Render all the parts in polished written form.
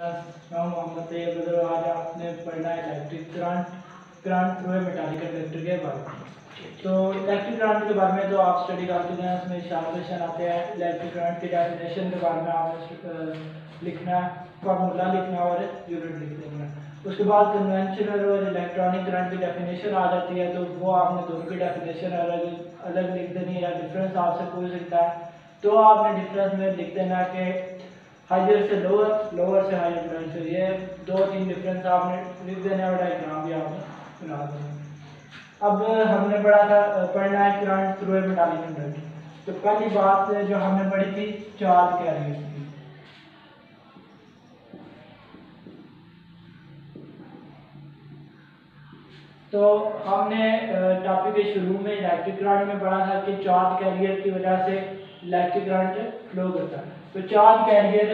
मैं मोहम्मद तैयब बदर। आज आपने पढ़ना है electric current through metallic conductor के बारे में। तो इलेक्ट्रिक करंट के बारे में जो आप स्टडी कर चुके हैं उसमें क्वेश्चन आते हैं। इलेक्ट्रिक करंट की डेफिनेशन के बारे में आपने लिखना है, फार्मूला लिखना और यूनिट लिख देना। उसके बाद कन्वेंशनल और इलेक्ट्रॉनिक करंट की डेफिनेशन आ जाती है, तो वो आपने दोनों की डेफिनेशन अलग अलग लिख देनी है या डिफरेंस आपसे पूछ सकता है, तो आपने डिफरेंस में लिख देना कि हाइयर से लोअर, लोअर से हाइयर करंट। तो ये दो तीन डिफरेंस आपने लिख देना और डायग्राम भी आपने बना देना। अब हमने पढ़ना है current through a metallic conductor. तो पहली बात जो हमने पढ़ी थी चार्ज कैरियर की। तो हमने टॉपिक के शुरू में इलेक्ट्रिक करंट में पढ़ा था कि चार्ज कैरियर की वजह से इलेक्ट्रिक करंट फ्लो करता है। तो चार्ज कैरियर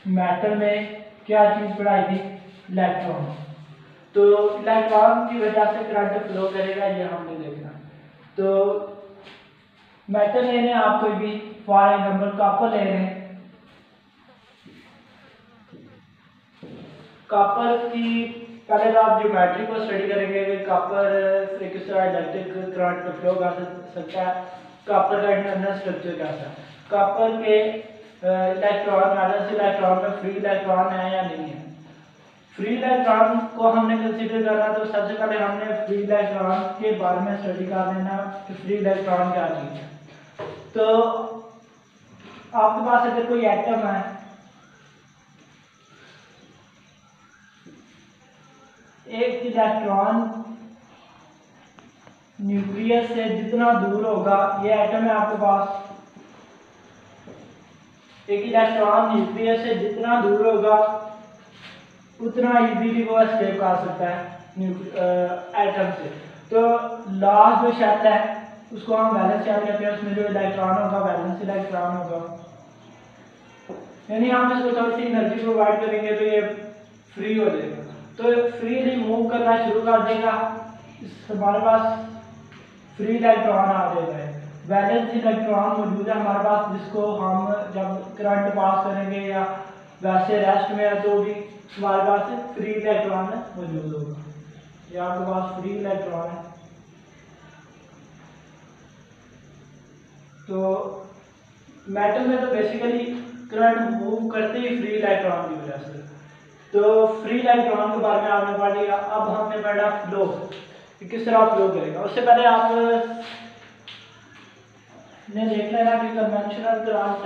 मेटल में क्या चीज़ पढ़ाई थी? इलेक्ट्रॉन। तो इलेक्ट्रॉन की वजह से करंट फ्लो करेगा, ये हमने देखना। तो मेटल ले रहे हैं आप कोई भी, फॉर एग्जाम्पल कॉपर ले रहे हैं। कॉपर की पहले तो आप ज्योमेट्री को स्टडी करेंगे कि कॉपर से किस तरह इलेक्ट्रिक करंट फ्लो कर सकता है, कॉपर का इंटरनल स्ट्रक्चर कैसा है, कॉपर के इलेक्ट्रॉन वैलेंस इलेक्ट्रॉन में फ्री इलेक्ट्रॉन है या नहीं है। फ्री इलेक्ट्रॉन को हमने कंसीडर करना, तो सबसे पहले हमने फ्री इलेक्ट्रॉन के बारे में स्टडी कर लेना कि फ्री इलेक्ट्रॉन क्या चीज़ है। तो आपके पास अगर कोई एटम है, एक इलेक्ट्रॉन न्यूक्लियस से जितना दूर होगा, ये एटम है आपके पास, एक इलेक्ट्रॉन न्यूक्लियस से जितना दूर होगा उतना इजीली वो एस्केप कर सकता है एटम से। तो लास्ट जो शेल है उसको हम वैलेंस शेल कहते हैं, उसमें जो इलेक्ट्रॉन होगा वैलेंस इलेक्ट्रॉन होगा, यानी हम इसको थोड़ी सी एनर्जी प्रोवाइड करेंगे तो ये फ्री हो जाएगा। तो फ्रीली मूव करना शुरू कर देगा, हमारे पास फ्री इलेक्ट्रॉन आ जाएगा। वैलेंस इलेक्ट्रॉन मौजूद है हमारे पास, जिसको हम जब करंट पास करेंगे या वैसे रेस्ट में है तो भी हमारे पास फ्री इलेक्ट्रॉन मौजूद होगा। ये आपके पास फ्री इलेक्ट्रॉन है। तो मेटल में तो बेसिकली करंट मूव करते ही फ्री इलेक्ट्रॉन की वजह से। तो फ्री इलेक्ट्रॉन के बारे में आपने पढ़ लिया। अब हमने पढ़ा फ्लो, किस तरह फ्लो करेगा। उससे पहले आप ने देख लेना कि कन्वेंशनल करंट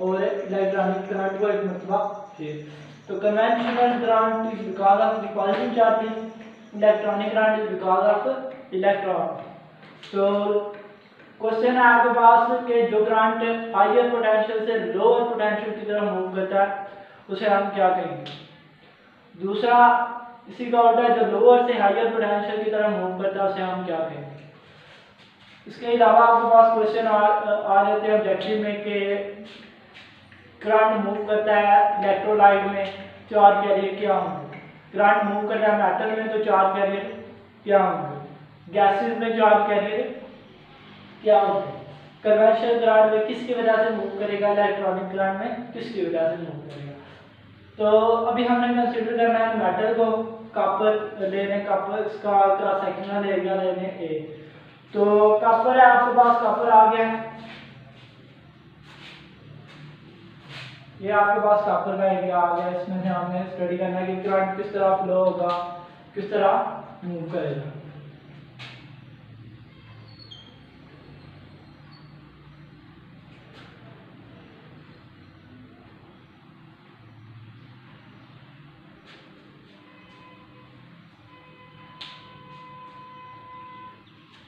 और इलेक्ट्रॉनिक करंट को एक मरतबा है। तो conventional current is because of the positive charge, electronic current is because of electron. तो क्वेश्चन है आपके पास कि जो करंट हायर पोटेंशियल से लोअर पोटेंशियल की तरफ मूव करता है उसे हम क्या कहेंगे। दूसरा इसी का उल्टा, जो लोअर से हायर पोटेंशियल की तरफ मूव करता है उसे हम क्या कहेंगे। इसके अलावा आपके पास क्वेश्चन आ जाते हैं ऑब्जेक्टिव में कि करंट मूव करता है इलेक्ट्रोलाइट में, चार्ज कैरियर क्या होंगे। करंट मूव करता है मेटल में, तो चार्ज कैरियर क्या होंगे। गैसेस में चार्ज कैरियर क्या होंगे। कन्वेंशनल करंट में किसकी वजह से मूव करेगा, इलेक्ट्रॉनिक करंट में किसकी वजह से मूव करेगा। तो अभी हमने कंसीडर करना है मेटल को। कॉपर ले लें, कॉपर इसका क्रॉस सेक्शनल एरिया ले लें ए। तो कॉपर है आपके पास, कॉपर आ गया, ये आपके पास कॉपर का एरिया आ गया। इसमें से हमने स्टडी करना है कि करंट किस तरह फ्लो होगा, किस तरह मूव करेगा।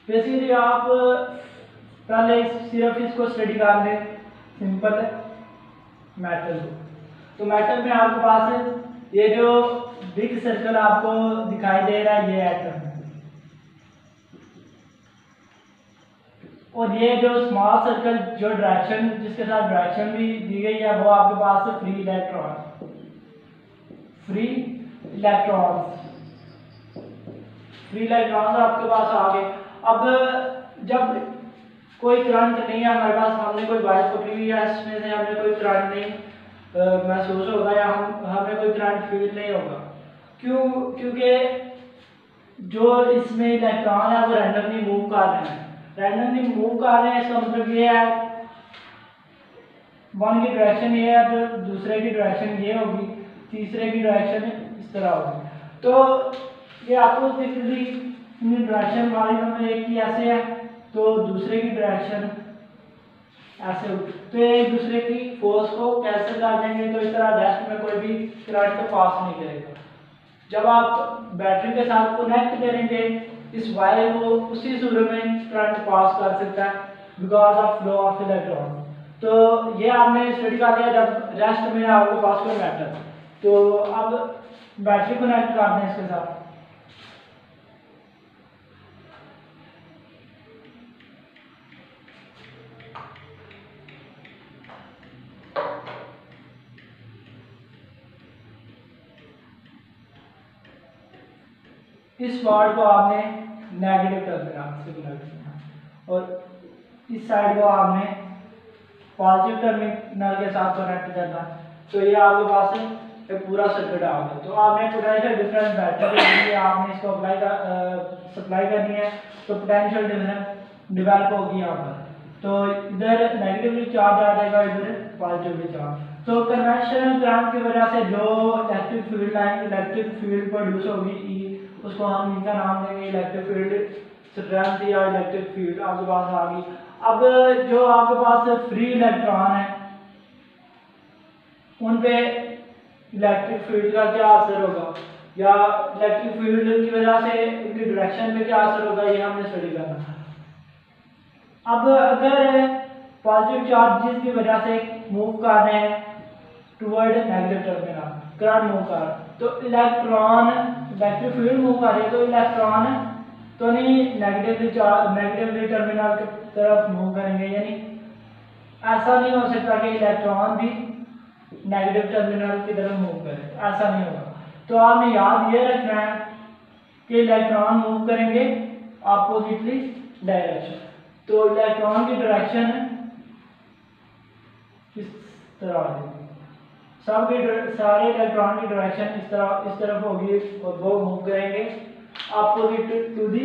बेसिकली आप पहले सिर्फ इसको स्टडी कर लें, सिंपल है मेटल को। तो मेटल में आपके पास ये जो बिग सर्कल आपको दिखाई दे रहा है ये एटम है, और ये जो स्मॉल सर्कल जो डायरेक्शन जिसके साथ डायरेक्शन भी दी गई है वो आपके पास free electron, free electron, free electron आपके पास आ गए। अब जब कोई करंट नहीं है हमारे पास, हमने कोई वायर पकड़ी हुई है, इसमें से हमने कोई करंट नहीं महसूस होगा या हमें कोई करंट फील नहीं होगा। क्योंकि जो इसमें इलेक्ट्रॉन है वो रैंडमली मूव कर रहे हैं। रैंडमली मूव कर रहे हैं इसका मतलब ये है, वन की डायरेक्शन ये है तो दूसरे की डायरेक्शन ये होगी, तीसरे की डायरेक्शन इस तरह होगी। तो ये आपको डायरेक्शन वाली में एक की ऐसे है तो दूसरे की डायरेक्शन ऐसे होगी, तो एक दूसरे की फोर्स को कैंसिल कर देंगे, तो इस तरह रेस्ट में कोई भी करंट पास नहीं करेगा। जब आप बैटरी के साथ कनेक्ट करेंगे इस वायर को, उसी सूरत में करंट पास कर सकता है because of flow of electron. तो ये आपने स्टडी कर लिया जब रेस्ट में आपके पास कोई मेटल। तो अब बैटरी कनेक्ट कर दें इसके साथ। इस वार्ड को आपने नेगेटिव टर्मिनल से कनेक्ट करना और इस साइड को आपने पॉजिटिव टर्मिनल के साथ कनेक्ट करना। तो ये आपके पास एक पूरा सर्किट आ गया। तो आपने पोटेंशियल डिफरेंस बैटरी के लिए आपने इसको सप्लाई करनी है, तो पोटेंशियल डिफरेंस डेवलप होगी यहाँ पर। तो इधर नेगेटिवली चार्ज आ जाएगा, इधर पॉजिटिवली चार्ज। तो कन्वेंशनल करंट की वजह से जो electric field line electric field produce होगी उसको हम इनका नाम देंगे इलेक्ट्रिक फील्ड स्ट्रेंथ या इलेक्ट्रिक फील्ड आपके पास आ गई। अब जो आपके पास फ्री इलेक्ट्रॉन है उन पे इलेक्ट्रिक फील्ड का क्या असर होगा या इलेक्ट्रिक फील्ड की वजह से उनकी डायरेक्शन पे क्या असर होगा, ये हमने स्टडी करना। अब अगर पॉजिटिव चार्जेस की वजह से मूव कर रहे हैं toward negative terminal, current move कर, तो इलेक्ट्रॉन इलेक्ट्रिक फील्ड मूव कर रही है तो इलेक्ट्रॉन तो नहीं नेगेटिवली टर्मिनल की तरफ मूव करेंगे, यानी ऐसा नहीं हो सकता कि इलेक्ट्रॉन भी नेगेटिव टर्मिनल की तरफ मूव करे, ऐसा नहीं होगा। तो आपने याद ये रखना है कि इलेक्ट्रॉन मूव करेंगे अपोजिटली डायरेक्शन। तो इलेक्ट्रॉन की डायरेक्शन इस तरह आ जाएगी, सारे इलेक्ट्रॉन की डायरेक्शन इस तरफ होगी और वो मूव करेंगे opposite to the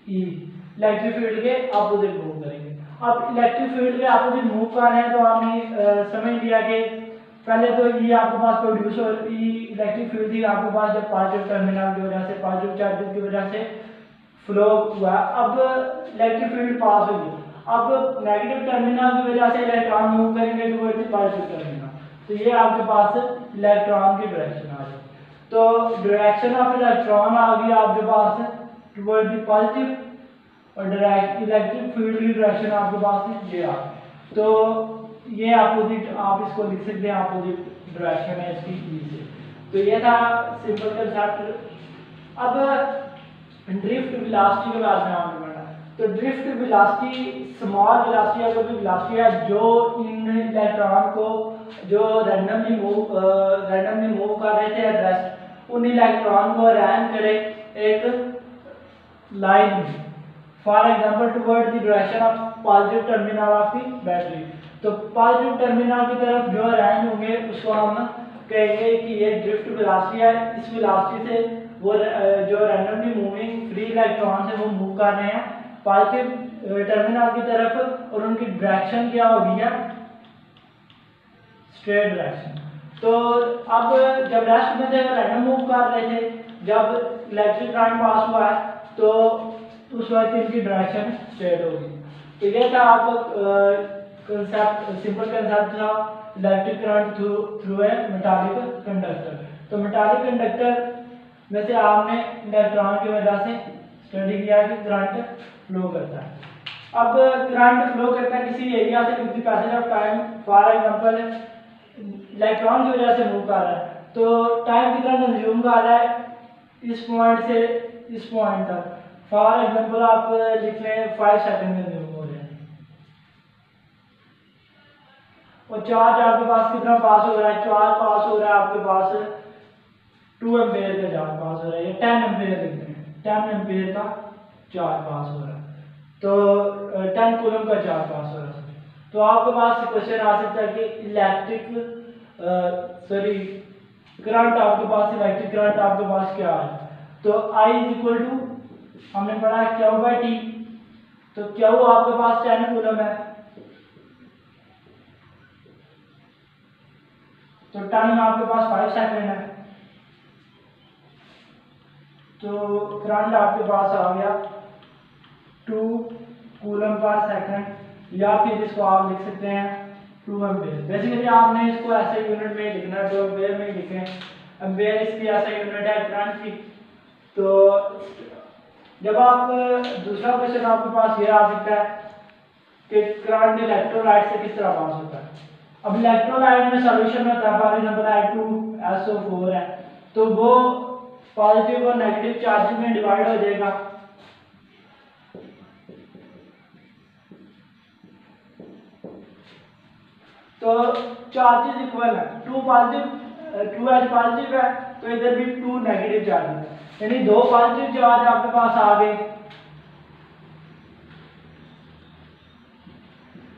E, electric field के अपोजिट मूव करेंगे। अब इलेक्ट्रिक फील्ड के अपोजिट मूव कर रहे हैं तो आपने समझ लिया कि पहले तो ये आपके पास प्रोड्यूस और इलेक्ट्रिक फील्ड थी आपके पास जब पॉजिटिव टर्मिनल की वजह से पॉजिटिव चार्जेस की वजह से फ्लो हुआ। अब इलेक्ट्रिक फील्ड पास हुई, अब नेगेटिव टर्मिनल की वजह से इलेक्ट्रॉन मूव करेंगे टुवर्ड्स पॉजिटिव टर्मिनल, तो ये आपके पास इलेक्ट्रॉन की डायरेक्शन आ गई। तो डायरेक्शन ऑफ इलेक्ट्रॉन आ गई आपके पास टुवर्ड द पॉजिटिव और इलेक्ट्रिक फील्ड की डायरेक्शन आपके पास ये आ गई। तो ये अपोजिट आप इसको लिख सकते हैं, अपोजिट डायरेक्शन है इसकी ई से। तो ये था सिंपल कंसेप्ट। अब ड्रिफ्ट वेलोसिटी के बारे में आपने पढ़ा। तो ड्रिफ्ट वेलोसिटी स्मॉल वेलोसिटी या कोई वेलोसिटी है जो इन इलेक्ट्रॉन को जो रैंडमली मूव कर रहे थे एट रेस्ट, उन इलेक्ट्रॉन को रैन करे एक लाइन में, for example toward the direction of positive terminal of the battery. तो पॉजिटिव टर्मिनल की तरफ जो रैन होंगे उसको हम कहेंगे कि ये ड्रिफ्ट वेलोसिटी है। इस वेलोसिटी से वो जो रैंडमली मूविंग फ्री इलेक्ट्रॉन है वो मूव कर रहे हैं पॉजिटिव टर्मिनल की तरफ और उनकी डायरेक्शन क्या होगी है स्ट्रेट डायरेक्शन। तो अब जब रेस्ट में थे रैंडम मूव कर रहे थे, जब इलेक्ट्रिक करंट पास हुआ है तो उस वक्त इनकी डायरेक्शन स्ट्रेट होगी। तो ये था आपका कंसेप्ट, सिंपल कंसेप्ट था electric current through a metallic conductor. तो मेटालिक कंडक्टर में से आपने इलेक्ट्रॉन की वजह से स्टडी किया कि करंट फ्लो करता है। अब करंट फ्लो करता है किसी एरिया से with the passage of time, for example electron की वजह से मूव कर रहा है तो टाइम कितना कंज्यूम कर रहा है इस पॉइंट से इस पॉइंट तक। फॉर एग्जांपल आप लिख लें 5 सेकंड कंज्यूम हो रहे हैं और चार्ज आपके पास कितना पास हो रहा है, चार्ज पास हो रहा है आपके पास 2 एम्पेयर का चार्ज पास हो रहा है, 10 एम्पेयर लिखते हैं, 10 एम्पेयर का चार्ज पास हो रहा है, तो 10 कूलम का चार्ज पास हो रहा है। तो आपके पास क्वेश्चन आ सकता है कि इलेक्ट्रिक सॉरी करंट आपके पास, इलेक्ट्रिक करंट आपके पास क्या है, तो I इज इक्वल टू हमने पढ़ा है Q बाई टी, तो Q आपके पास 10 कूलम है, तो टाइम आपके पास 5 सेकंड है, तो करंट आपके पास आ गया 2 कूलम पर सेकंड, या फिर इसको आप लिख सकते हैं 2 एम्पेयर। बेसिकली आपने इसको ऐसे यूनिट में लिखना है, 2 एम्पेयर में लिखें। एम्पेयर इसकी ऐसा यूनिट है करंट की। तो जब आप दूसरा क्वेश्चन आपके पास ये आ सकता है कि करंट इलेक्ट्रोलाइट से किस तरह पास होता है। अब इलेक्ट्रोलाइट में सॉल्यूशन होता है, फॉर एग्जांपल H2SO4 है, तो वो पॉजिटिव और नेगेटिव चार्ज में डिवाइड हो जाएगा। तो चार्जेस इक्वल है, 2 पॉजिटिव 2H पॉजिटिव है, तो इधर भी 2 नेगेटिव चार्ज है, यानी 2 पॉजिटिव चार्ज आपके पास आ गए,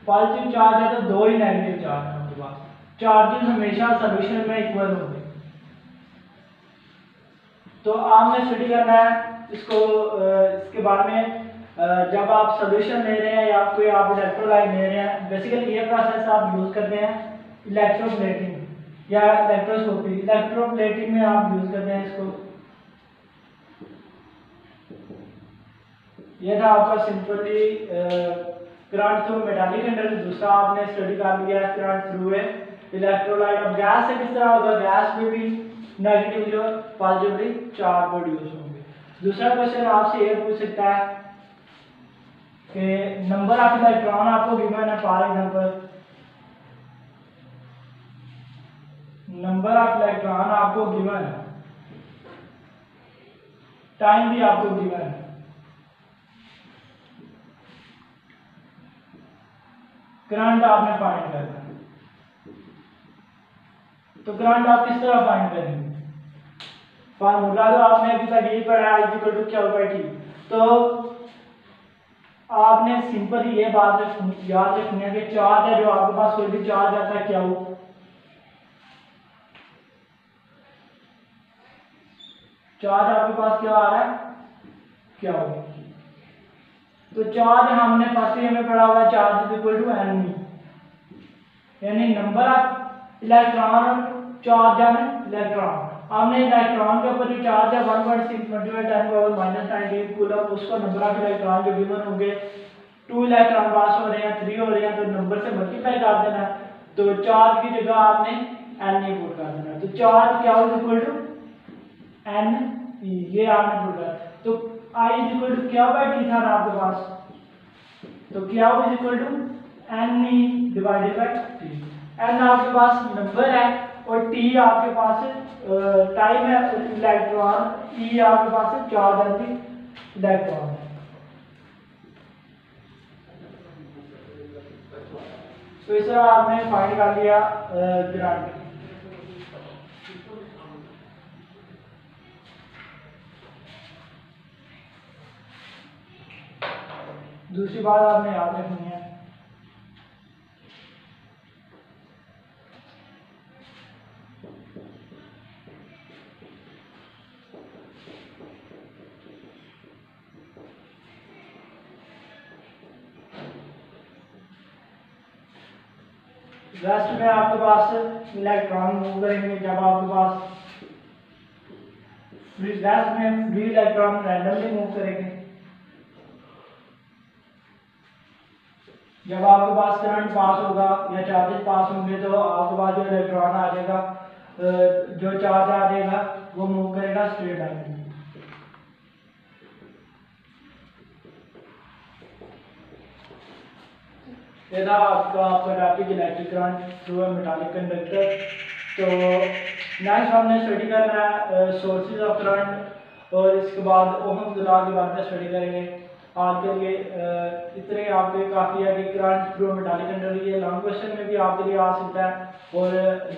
पॉजिटिव चार्ज है तो 2 ही नेगेटिव चार्ज है आपके पास। चार्जेस हमेशा सॉल्यूशन में इक्वल होंगे। तो आपने स्टडी करना है इसको, इसके बारे में जब आप सॉल्यूशन ले रहे हैं या कोई आप इलेक्ट्रोलाइट ले रहे हैं, बेसिकली ये प्रोसेस आप यूज करते हैं इलेक्ट्रोप्लेटिंग या इलेक्ट्रोस्कोपी। इलेक्ट्रोप्लेटिंग में आप यूज करते हैं इसको। ये था आपका simply current through metallic conductor. दूसरा आपने स्टडी कर लिया है करंट थ्रू इलेक्ट्रोलाइट। अब गैस से किस तरह होगा, गैस में भी नेगेटिवली और पॉजिटिवली चार्ज प्रोड्यूस होंगे। दूसरा क्वेश्चन आपसे ये पूछ सकता है कि नंबर ऑफ इलेक्ट्रॉन आपको गिवन है, for example number of electron आपको गिवन है, टाइम भी आपको गिवन है, करंट आपने फाइंड करना है। तो करंट आप किस तरह फाइंड करेंगे, फार्मूला तो आपने अभी तक यही पढ़ा है, I/Q/T। तो आपने सिंपल ये बात याद रखनी है कि चार्ज है, जो आपके पास कोई भी चार्ज आता है क्या हो, चार्ज आपके पास क्या आ रहा है, क्या हो। तो चार्ज हमने फर्स्ट ईयर में पढ़ा हुआ है, charge is equal to N, यानी number of electron, charge on electron. हमने इलेक्ट्रॉन के ऊपर जो चार्ज है 1.6 × 10⁻⁻⁹ कूलम, उसको नंबर ऑफ इलेक्ट्रॉन जो गिवन होंगे, 2 इलेक्ट्रॉन पास हो रहे हैं, 3 हो रहे हैं, तो नंबर से मल्टीप्लाई कर देना। तो चार्ज की जगह आपने एन ई पुट कर देना। तो चार्ज क्या is equal to n e, ये आपने पुट कर। तो I इज इक्वल टू क्या बाई टी था ना आपके पास, तो क्या is equal to n e divided by t. N आपके पास नंबर है और टी आपके पास टाइम है, इलेक्ट्रॉन, ई आपके पास चार्ज है, इलेक्ट्रॉन है। तो इस तरह आपने फाइंड कर लिया करंट। दूसरी बात आपने याद रखनी है, रेस्ट में आपके पास इलेक्ट्रॉन मूव करेंगे। जब आपके पास रेस्ट में फ्री इलेक्ट्रॉन रैंडमली मूव करेंगे। जब आपके पास करंट पास होगा या चार्जेस पास होंगे, तो आपके पास जो इलेक्ट्रॉन आ जाएगा, जो चार्ज आ जाएगा, वो मूव करेगा स्ट्रेट लाइन में। ये था आपका topic electric current through a metallic conductor. तो नेक्स्ट हमने स्टडी करना है सोर्सेज ऑफ करंट, और इसके बाद ओहम्स लॉ के बारे में स्टडी करेंगे। आज के लिए इतने आपके काफ़ी है कि करंट थ्रू मेटालिक कंडक्टर, ये लॉन्ग क्वेश्चन में भी आपके लिए आ सकता है। और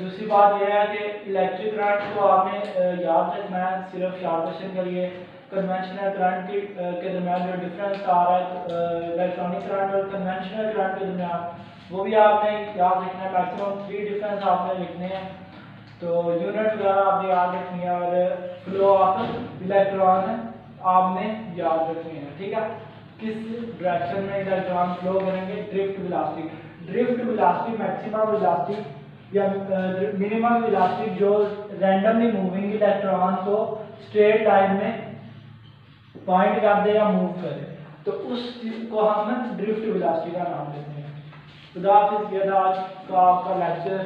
दूसरी बात यह है कि इलेक्ट्रिक करंट को आपने याद रखना है सिर्फ शॉर्ट क्वेश्चन के लिए। कन्वेंशनल करंट के दरमियान जो डिफरेंस आ रहा है इलेक्ट्रॉनिक करंट और कन्वेंशनल करंट के दरमियान, वो भी आपने याद रखना है। मैक्सिमम 3 डिफरेंस आपने लिखने हैं, तो यूनिट वगैरह आपने याद रखनी है और फ्लो ऑफ इलेक्ट्रॉन आपने याद रखनी है। ठीक है, किस डायरेक्शन में इलेक्ट्रॉन फ्लो करेंगे, drift velocity. Drift velocity maximum velocity या मिनिमम वेलोसिटी जो रैंडमली मूविंग इलेक्ट्रॉन को स्ट्रेट लाइन में पॉइंट कर दे या मूव करे, तो उस को हम ड्रिफ्ट वेलोसिटी का नाम देते हैं। खुदा हाफिज़। आज का आपका लेक्चर